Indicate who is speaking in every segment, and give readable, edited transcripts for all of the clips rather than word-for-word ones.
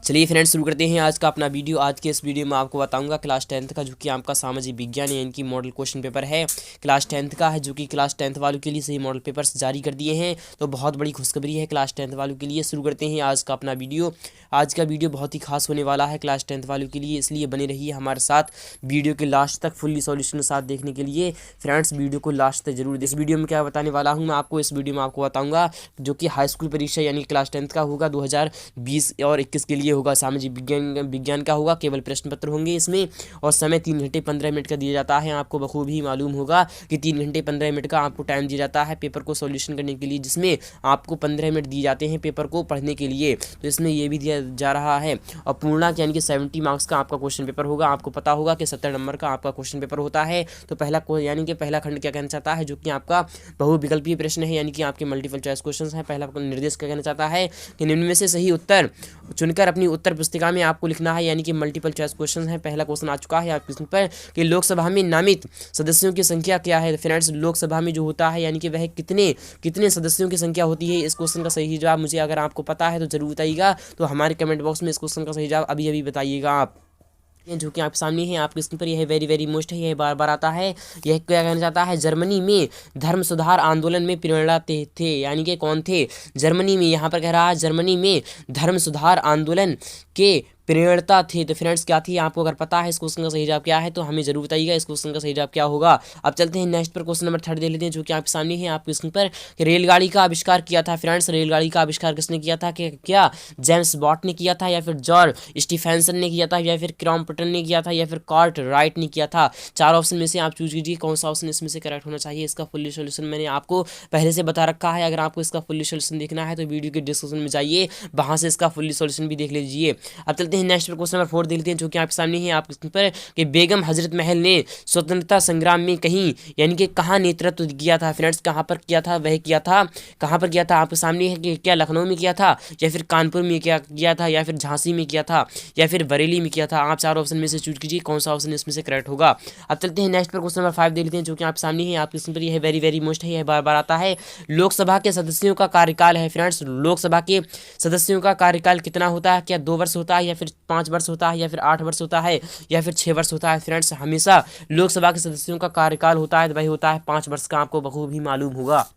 Speaker 1: चलिए फ्रेंड्स, शुरू करते हैं आज का अपना वीडियो। आज के इस वीडियो में आपको बताऊंगा क्लास 10th का, जो कि आपका सामाजिक विज्ञान यानी कि मॉडल क्वेश्चन पेपर है। क्लास 10th का है, जो कि क्लास 10th वालों के लिए सही मॉडल पेपर्स जारी कर दिए हैं। तो बहुत बड़ी खुशखबरी है क्लास 10th वालों के लिए। शुरू करते हैं आज का अपना वीडियो। आज का वीडियो बहुत ही खास होने वाला है क्लास 10th वालों के लिए, इसलिए बने रहिए हमारे साथ वीडियो के लास्ट तक फुल्ली सॉल्यूशन के साथ देखने के लिए। फ्रेंड्स, वीडियो को लास्ट तक जरूर। इस वीडियो में क्या बताने वाला हूँ मैं आपको, इस वीडियो में आपको बताऊँगा जो कि हाई स्कूल परीक्षा यानी क्लास 10th का होगा 2020 और 21 के लिए होगा। सामाजिक विज्ञान का होगा, केवल प्रश्न पत्र होंगे इसमें, और समय 3 घंटे 15 मिनट का दिया जाता है। आपको बखूबी मालूम होगा कि 3 घंटे 15 मिनट का आपको टाइम दिया जाता है पेपर को सॉल्यूशन करने के लिए, जिसमें आपको 15 मिनट दिए जाते हैं पेपर को पढ़ने के लिए। तो इसमें यह भी दिया जा रहा है। और पूर्णांक यानी कि 70 मार्क्स का आपका क्वेश्चन पेपर होगा। आपको पता होगा कि 70 नंबर का आपका क्वेश्चन पेपर होता है। तो यानी कि पहला खंड क्या कहना चाहता है, जो कि आपका बहुविकल्पीय प्रश्न है, यानी कि आपके मल्टीपल चॉइस क्वेश्चन है। पहला निर्देश क्या कहना चाहता है कि निम्न में से सही उत्तर चुनकर अपनी उत्तर पुस्तिका में आपको लिखना है, यानी कि मल्टीपल चॉइस क्वेश्चन है। पहला क्वेश्चन आ चुका है आपके स्क्रीन पर कि लोकसभा में नामित सदस्यों की संख्या क्या है। फ्रेंड्स, लोकसभा में जो होता है यानी कि वह कितने सदस्यों की संख्या होती है। इस क्वेश्चन का सही जवाब मुझे अगर आपको पता है तो जरूर बताइएगा। तो हमारे कमेंट बॉक्स में इस क्वेश्चन का सही जवाब अभी बताइएगा आप। जो कि आपके सामने है आपके स्क्रीन पर, यह वेरी मोस्ट है, यह बार बार आता है। यह क्या कहना चाहता है, जर्मनी में धर्म सुधार आंदोलन में प्रेरणा थे, यानी कि कौन थे जर्मनी में। यहाँ पर कह रहा है जर्मनी में धर्म सुधार आंदोलन के प्रेरणा थे। तो फ्रेंड्स, क्या थी आपको अगर पता है इस क्वेश्चन का सही जवाब क्या है तो हमें जरूर बताइएगा इस क्वेश्चन का सही जवाब क्या होगा। अब चलते हैं नेक्स्ट पर, क्वेश्चन नंबर 3 देख लेते हैं, जो कि आपके सामने है आपके स्क्रीन पर। रेलगाड़ी का आविष्कार किया था। फ्रेंड्स, रेलगाड़ी का आविष्कार किसने किया था, कि क्या जेम्स वॉट ने किया था, या फिर जॉर्ज स्टीफेंसन ने किया था, या फिर क्रॉम्पटन ने किया था, या फिर कार्ट राइट ने किया था। 4 ऑप्शन में से आप चूज कीजिए कौन सा ऑप्शन इसमें से करेक्ट होना चाहिए। इसका फुल्ली सोल्यूशन मैंने आपको पहले से बता रखा है। अगर आपको इसका फुल्ली सोल्यूशन देखना है तो वीडियो के डिस्क्रिप्शन में जाइए, वहां से इसका फुल्ली सोल्यूशन भी देख लीजिए। अब चलते हैं नेक्स्ट पर, क्वेश्चन नंबर 4 देख लेते हैं, जो कि आपके सामने है आपके स्क्रीन पर कि बेगम हजरत महल ने स्वतंत्रता संग्राम में कहीं यानी कि कहाँ नेतृत्व किया था। फ्रेंड्स, कहाँ पर किया था, वह किया था कहाँ पर किया था आपके सामने है कि क्या लखनऊ में किया था, या फिर कानपुर में किया था, या फिर झांसी में किया था, या फिर बरेली में किया था। आप 4 ऑप्शन में से चूज कीजिए कौन सा ऑप्शन इसमें से करेक्ट होगा। अब चलते हैं नेक्स्ट पर, क्वेश्चन नंबर 5 देख लेते हैं, जो कि आप सामने है आपके स्क्रीन पर। यह वेरी मोस्ट है, यह बार बार आता है। लोकसभा के सदस्यों का कार्यकाल है। फ्रेंड्स, लोकसभा के सदस्यों का कार्यकाल कितना होता है, क्या 2 वर्ष होता है, या फिर 5 वर्ष होता है, या फिर 8 वर्ष होता है, या फिर 6 वर्ष होता है। फ्रेंड्स, हमेशा लोकसभा के सदस्यों का कार्यकाल होता है वही होता है 5 वर्ष का, आपको बखूबी मालूम होगा।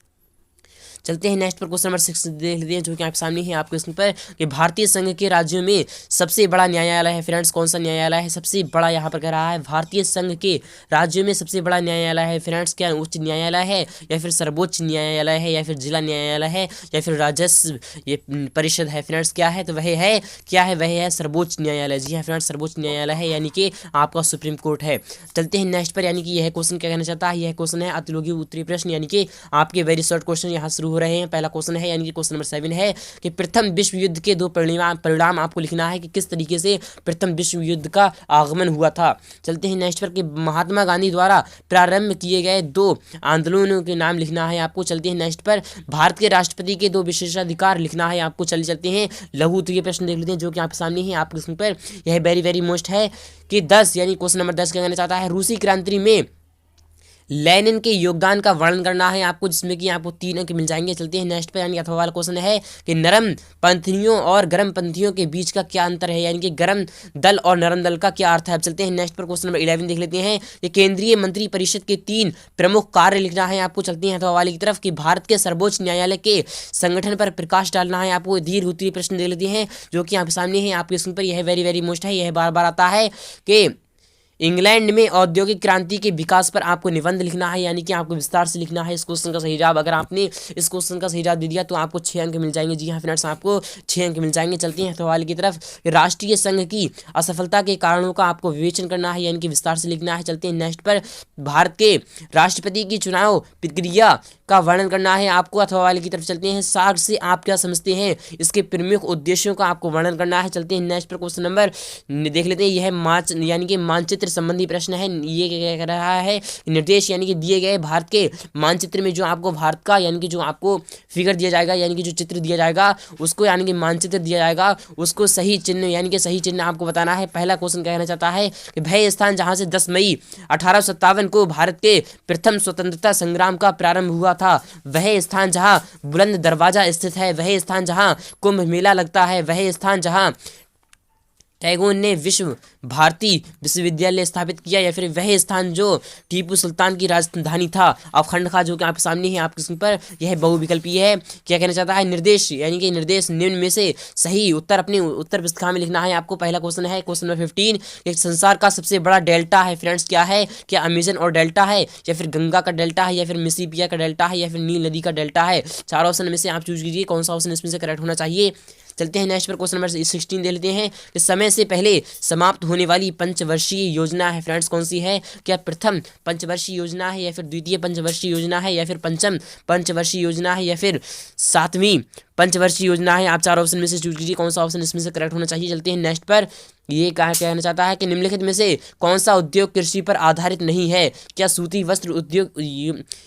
Speaker 1: चलते हैं नेक्स्ट पर, क्वेश्चन नंबर 6 देख लेते हैं, जो कि आपके सामने है आपके स्क्रीन पर कि भारतीय संघ के राज्यों में सबसे बड़ा न्यायालय है। फ्रेंड्स, कौन सा न्यायालय है सबसे बड़ा, यहाँ पर कह रहा है भारतीय संघ के राज्यों में सबसे बड़ा न्यायालय है। फ्रेंड्स, क्या उच्च न्यायालय है, या फिर सर्वोच्च न्यायालय है, या फिर जिला न्यायालय है, या फिर राजस्व ये परिषद है। फ्रेंड्स, क्या है तो वह है क्या है, वह है सर्वोच्च न्यायालय। जी हाँ फ्रेंड्स, सर्वोच्च न्यायालय है, यानी कि आपका सुप्रीम कोर्ट है। चलते हैं नेक्स्ट पर, यानी कि यह क्वेश्चन क्या कहना चाहता है, यह क्वेश्चन है अतिलोकी उत्तरीय प्रश्न, यानी कि आपके वेरी शॉर्ट क्वेश्चन यहाँ शुरू हो रहे हैं। पहला क्वेश्चन है यानी कि क्वेश्चन नंबर 7 है कि प्रथम विश्व युद्ध के 2 परिणाम आपको लिखना है कि किस तरीके से प्रथम विश्व युद्ध का आगमन हुआ था। चलते हैं नेक्स्ट पर कि महात्मा गांधी द्वारा प्रारंभ किए गए 2 आंदोलनों के नाम लिखना है आपको। चलते हैं नेक्स्ट पर, भारत के राष्ट्रपति के 2 विशेषाधिकार लिखना है आपको। चलते हैं लघु उत्तरीय प्रश्न देख लेते हैं, जो कि आपके सामने है आपके स्क्रीन पर। यह वेरी मोस्ट है कि 10 यानी क्वेश्चन नंबर 10 क्या कहना चाहता है, रूसी क्रांति में लेनिन के योगदान का वर्णन करना है आपको, जिसमें कि आपको 3 अंक मिल जाएंगे। चलते हैं नेक्स्ट पे, यानी अथवा वाला क्वेश्चन है कि नरम पंथियों और गर्म पंथियों के बीच का क्या अंतर है, यानी कि गर्म दल और नरम दल का क्या अर्थ है। अब चलते हैं नेक्स्ट पर, क्वेश्चन नंबर 11 देख लेते हैं कि केंद्रीय मंत्री परिषद के 3 प्रमुख कार्य लिखना है आपको। चलते हैं अथवा वाले की तरफ कि भारत के सर्वोच्च न्यायालय के संगठन पर प्रकाश डालना है आपको। दीर्घ उत्तरीय प्रश्न देख लेते हैं, जो कि आपके सामने है आपके स्क्रीन पर। यह वेरी मोस्ट है, यह बार बार आता है कि इंग्लैंड में औद्योगिक क्रांति के विकास पर आपको निबंध लिखना है, यानी कि आपको विस्तार से लिखना है इस क्वेश्चन का सही जवाब। अगर आपने इस क्वेश्चन का सही जवाब दे दिया तो आपको 6 अंक मिल जाएंगे। जी हाँ फ्रेंड्स, आपको 6 अंक मिल जाएंगे। चलते हैं सवाल की तरफ, राष्ट्रीय संघ की असफलता के कारणों का आपको विवेचन करना है, यानी कि विस्तार से लिखना है। चलते हैं नेक्स्ट पर, भारत के राष्ट्रपति की चुनाव प्रक्रिया का वर्णन करना है आपको। अथवा वाले की तरफ चलते हैं, सार्क से आप क्या समझते हैं, इसके प्रमुख उद्देश्यों का आपको वर्णन करना है। चलते हैं नेक्स्ट पर, क्वेश्चन नंबर देख लेते हैं। यह यानी कि मानचित्र संबंधी प्रश्न है। ये क्या कह रहा है, निर्देश यानी कि दिए गए भारत के मानचित्र में जो आपको भारत का यानी कि जो आपको फिगर दिया जाएगा, यानी कि जो चित्र दिया जाएगा उसको, यानी कि मानचित्र दिया जाएगा उसको सही चिन्ह यानी कि सही चिन्ह आपको बताना है। पहला क्वेश्चन कहना चाहता है कि वह स्थान जहां से 10 मई 1857 को भारत के प्रथम स्वतंत्रता संग्राम का प्रारंभ हुआ था, वह स्थान जहां बुलंद दरवाजा स्थित है, वह स्थान जहां कुंभ मेला लगता है, वह स्थान जहां टैगोर ने विश्व भारती विश्वविद्यालय स्थापित किया, या फिर वह स्थान जो टीपू सुल्तान की राजधानी था। अवखंड का जो कि आपके सामने है आपके स्क्रीन पर, यह बहुविकल्पीय है। क्या कहना चाहता है? निर्देश, यानी कि निर्देश निम्न में से सही उत्तर अपने उत्तर पुस्तिका में लिखना है आपको। पहला क्वेश्चन है क्वेश्चन नंबर 15, एक संसार का सबसे बड़ा डेल्टा है फ्रेंड्स क्या है? क्या अमेजन और डेल्टा है, या फिर गंगा का डेल्टा है, या फिर मिसिसिपी का डेल्टा है, या फिर नील नदी का डेल्टा है? चार ऑप्शन में से आप चूज कीजिए कौन सा ऑप्शन इसमें से करेक्ट होना चाहिए। चलते हैं नेक्स्ट पर, क्वेश्चन नंबर 16 दे लेते हैं कि समय से पहले समाप्त होने वाली पंचवर्षीय योजना है फ्रेंड्स कौन सी है? क्या प्रथम पंचवर्षीय योजना है, या फिर द्वितीय पंचवर्षीय योजना है, या फिर पंचम पंचवर्षीय योजना है, या फिर सातवीं पंचवर्षीय योजना है? आप चार ऑप्शन में से चूज कीजिए कौन सा ऑप्शन इसमें से करेक्ट होना चाहिए। चलते हैं नेक्स्ट पर, ये कहा कहना चाहता है कि निम्नलिखित में से कौन सा उद्योग कृषि पर आधारित नहीं है? क्या सूती वस्त्र उद्योग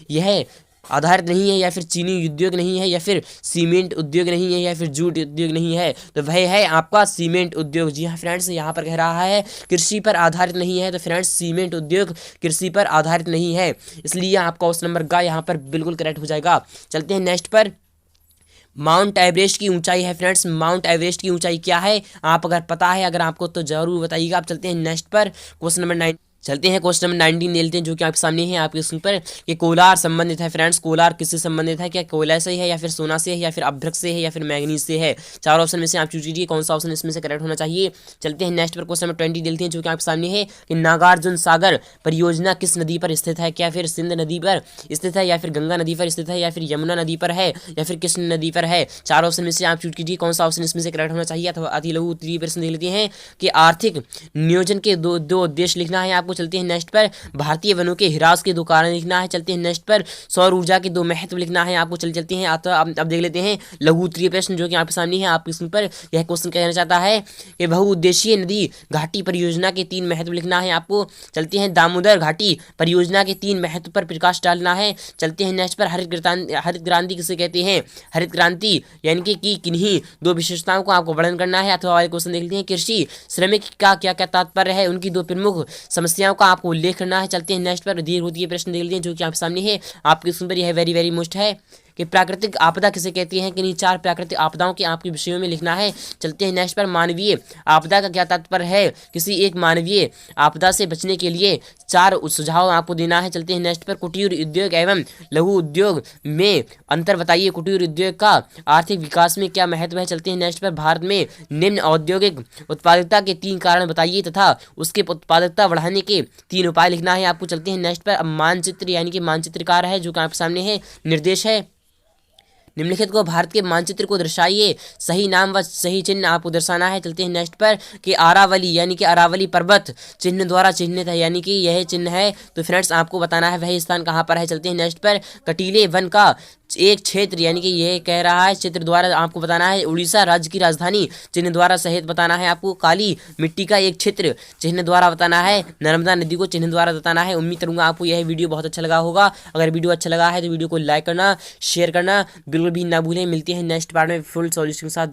Speaker 1: यह आधारित नहीं है, या फिर चीनी उद्योग नहीं है, या फिर सीमेंट उद्योग नहीं है, या फिर जूट उद्योग नहीं है? तो वह है आपका सीमेंट उद्योग। जी हाँ फ्रेंड्स, यहाँ पर कह रहा है कृषि पर आधारित नहीं है, तो फ्रेंड्स सीमेंट उद्योग कृषि पर आधारित नहीं है, इसलिए आपका उस नंबर का यहाँ पर बिल्कुल करेक्ट हो जाएगा। चलते हैं नेक्स्ट पर, माउंट एवरेस्ट की ऊंचाई है फ्रेंड्स, माउंट एवरेस्ट की ऊंचाई क्या है? आप अगर पता है अगर आपको तो जरूर बताइएगा। आप चलते हैं नेक्स्ट पर, क्वेश्चन नंबर 9 चलते हैं क्वेश्चन नंबर 19 ले लेते हैं जो कि आपके सामने है आपके स्क्रीन पर। ये कोलार संबंधित है फ्रेंड्स, कोलार किससे संबंधित है? क्या कोयला से है, या फिर सोना से है, या फिर अभ्रक से है, या फिर मैग्नीज से है? चार ऑप्शन में से आप चूज कीजिए कौन सा ऑप्शन इसमें से करेक्ट होना चाहिए। चलते हैं नेक्स्ट पर, क्वेश्चन नंबर 20 लेते हैं जो कि आपके सामने है कि नागार्जुन सागर परियोजना किस नदी पर स्थित है? क्या फिर सिंध नदी पर स्थित है, या फिर गंगा नदी पर स्थित है, या फिर यमुना नदी पर है, या फिर कृष्ण नदी पर है? चार ऑप्शन में से आप चूज कीजिए कौन सा ऑप्शन इसमें से करेक्ट होना चाहिए। अथवा अति लघु उत्तरीय प्रश्न देख लेते हैं कि आर्थिक नियोजन के दो उद्देश्य लिखना है आपको। चलते हैं नेक्स्ट पर, भारतीय वनों के ह्रास के दो कारण लिखना है। चलते हैं नेक्स्ट पर, सौर ऊर्जा के दो महत्व लिखना है आपको। चलते हैं अब देख लेते हैं लघु उत्तरीय प्रश्न जो कि आपके सामने है आपके स्क्रीन पर। यह क्वेश्चन कहना चाहता है कि बहुउद्देशीय नदी घाटी परियोजना के 3 महत्व लिखना है आपको। चलते हैं दामोदर घाटी परियोजना के 3 महत्व पर प्रकाश डालना है। चलते हैं नेक्स्ट पर, हरित क्रांति किसे कहते हैं? हरित क्रांति यानी कि किन्हीं 2 विशेषताओं को आपको वर्णन करना है। अथवा वाले क्वेश्चन देख लेते हैं, कृषि श्रमिक का क्या क्या तात्पर्य है? उनकी 2 प्रमुख समस्याओं का आपको उल्लेख करना है। चलते हैं नेक्स्ट पर, दीर्घ होती है प्रश्न देख लेते हैं जो कि आपके सामने है आपके स्क्रीन पर। यह वेरी वेरी मोस्ट है कि प्राकृतिक आपदा किसे कहती है? कि 4 प्राकृतिक आपदाओं के आपके विषयों में लिखना है। चलते हैं नेक्स्ट पर, मानवीय आपदा का क्या तात्पर्य है? किसी एक मानवीय आपदा से बचने के लिए 4 सुझाव आपको देना है। चलते हैं नेक्स्ट पर, कुटीर उद्योग एवं लघु उद्योग में अंतर बताइए। कुटीर उद्योग का आर्थिक विकास में क्या महत्व है? चलते हैं नेक्स्ट पर, भारत में निम्न औद्योगिक उत्पादकता के 3 कारण बताइए तथा उसके उत्पादकता बढ़ाने के 3 उपाय लिखना है आपको। चलते हैं नेक्स्ट पर, मानचित्र यानी कि मानचित्रकार है जो कि आपके सामने है, निर्देश है निम्नलिखित को भारत के मानचित्र को दर्शाइए, सही नाम व सही चिन्ह आपको दर्शाना है। चलते हैं नेक्स्ट पर कि अरावली यानी कि अरावली पर्वत चिन्ह द्वारा चिन्हित है, यानी कि यह चिन्ह है, तो फ्रेंड्स आपको बताना है वह स्थान कहाँ पर है। चलते हैं नेक्स्ट पर, कटीले वन का एक क्षेत्र यानी कि यह कह रहा है चित्र द्वारा आपको बताना है उड़ीसा राज्य की राजधानी चिन्ह द्वारा सहित बताना है आपको। काली मिट्टी का एक क्षेत्र चिन्ह द्वारा बताना है। नर्मदा नदी को चिन्ह द्वारा बताना है। उम्मीद करूंगा आपको यह वीडियो बहुत अच्छा लगा होगा। अगर वीडियो अच्छा लगा है तो वीडियो को लाइक करना, शेयर करना बिल्कुल भी ना भूलें। मिलते हैं नेक्स्ट पार्ट में फुल सॉल्यूशन के साथ।